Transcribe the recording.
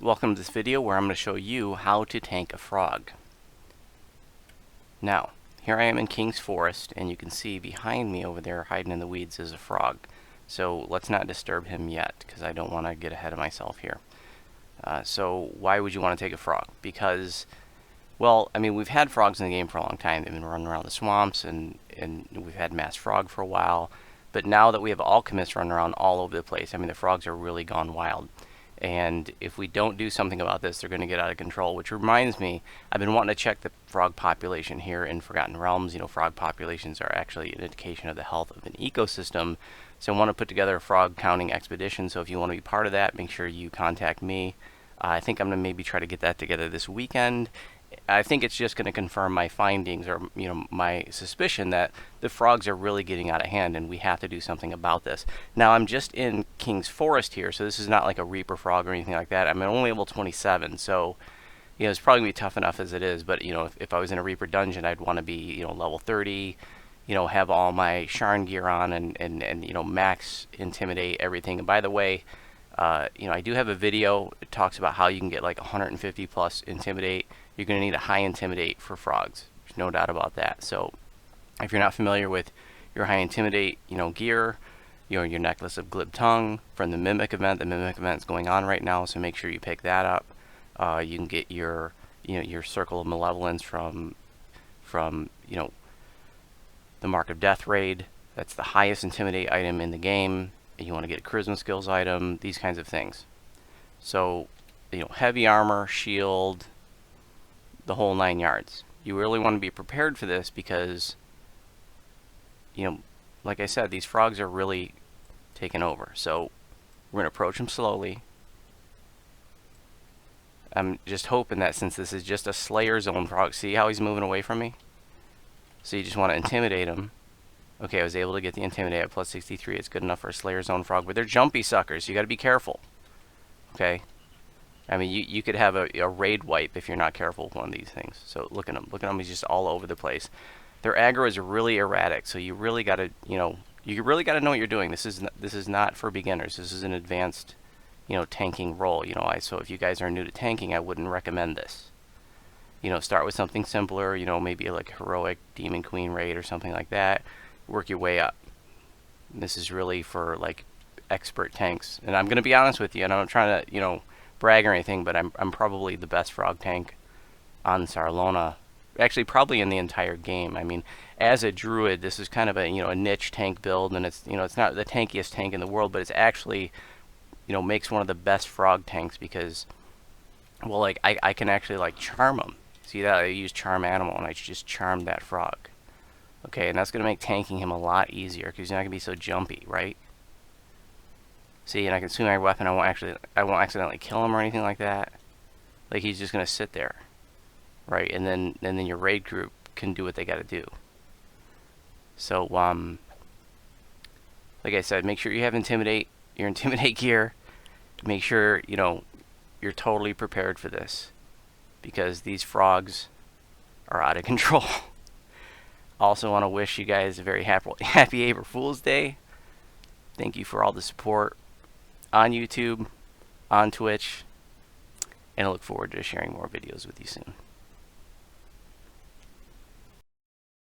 Welcome to this video where I'm going to show you how to tank a frog. Now, here I am in King's Forest, and you can see behind me over there hiding in the weeds is a frog. So let's not disturb him yet, because I don't want to get ahead of myself here. So why would you want to take a frog? Because, well, I mean, we've had frogs in the game for a long time. They've been running around the swamps, and we've had mass frog for a while. But now that we have alchemists running around all over the place, I mean, the frogs are really gone wild. And if we don't do something about this, they're going to get out of control. Which reminds me, I've been wanting to check the frog population here in Forgotten Realms. You know, frog populations are actually an indication of the health of an ecosystem. So I want to put together a frog counting expedition. So if you want to be part of that, make sure you contact me. I think I'm going to maybe try to get that together this weekend. I think it's just going to confirm my findings, or my suspicion that the frogs are really getting out of hand, and we have to do something about this. Now, I'm just in King's Forest here, so this is not like a Reaper frog or anything like that. I'm only level 27, so it's probably going to be tough enough as it is. But if I was in a Reaper dungeon, I'd want to be level 30. Have all my Sharn gear on, and max intimidate everything. And by the way, I do have a video. It talks about how you can get like 150 plus intimidate. You're going to need a high intimidate for frogs. There's no doubt about that. So if you're not familiar with your high intimidate, gear, your necklace of glib tongue from the Mimic event. The Mimic event is going on right now, so make sure you pick that up. You can get your Circle of Malevolence from the Mark of Death raid. That's the highest intimidate item in the game. You want to get a charisma skills item, these kinds of things. So, heavy armor, shield, the whole 9 yards. You really want to be prepared for this because, like I said, these frogs are really taking over. So we're going to approach them slowly. I'm just hoping that since this is just a Slayer Zone frog, see how he's moving away from me? So you just want to intimidate him. Okay, I was able to get the intimidate at plus 63. It's good enough for a Slayer Zone frog, but they're jumpy suckers. You got to be careful. Okay. I mean, you could have a raid wipe if you're not careful with one of these things. So look at him. Look at him. He's just all over the place. Their aggro is really erratic. So you really got to, you really got to know what you're doing. This is not for beginners. This is an advanced, tanking role. So if you guys are new to tanking, I wouldn't recommend this. Start with something simpler. Maybe like a heroic Demon Queen raid or something like that. Work your way up. This is really for like expert tanks. And I'm going to be honest with you, and I'm not trying to, brag or anything, but I'm probably the best frog tank on Sarlona. Actually, probably in the entire game. I mean, as a druid, this is kind of a a niche tank build, and it's it's not the tankiest tank in the world, but it's actually makes one of the best frog tanks because, well, like I can actually like charm them. See that I use charm animal, and I just charmed that frog. Okay, and that's going to make tanking him a lot easier because he's not going to be so jumpy, right? See, and I can swing my weapon. I won't accidentally kill him or anything like that. Like, he's just going to sit there, right? And then your raid group can do what they got to do. So, like I said, make sure you have your intimidate gear. Make sure you're totally prepared for this because these frogs are out of control. Also want to wish you guys a very happy April Fool's Day. Thank you for all the support on YouTube, on Twitch, and I look forward to sharing more videos with you soon.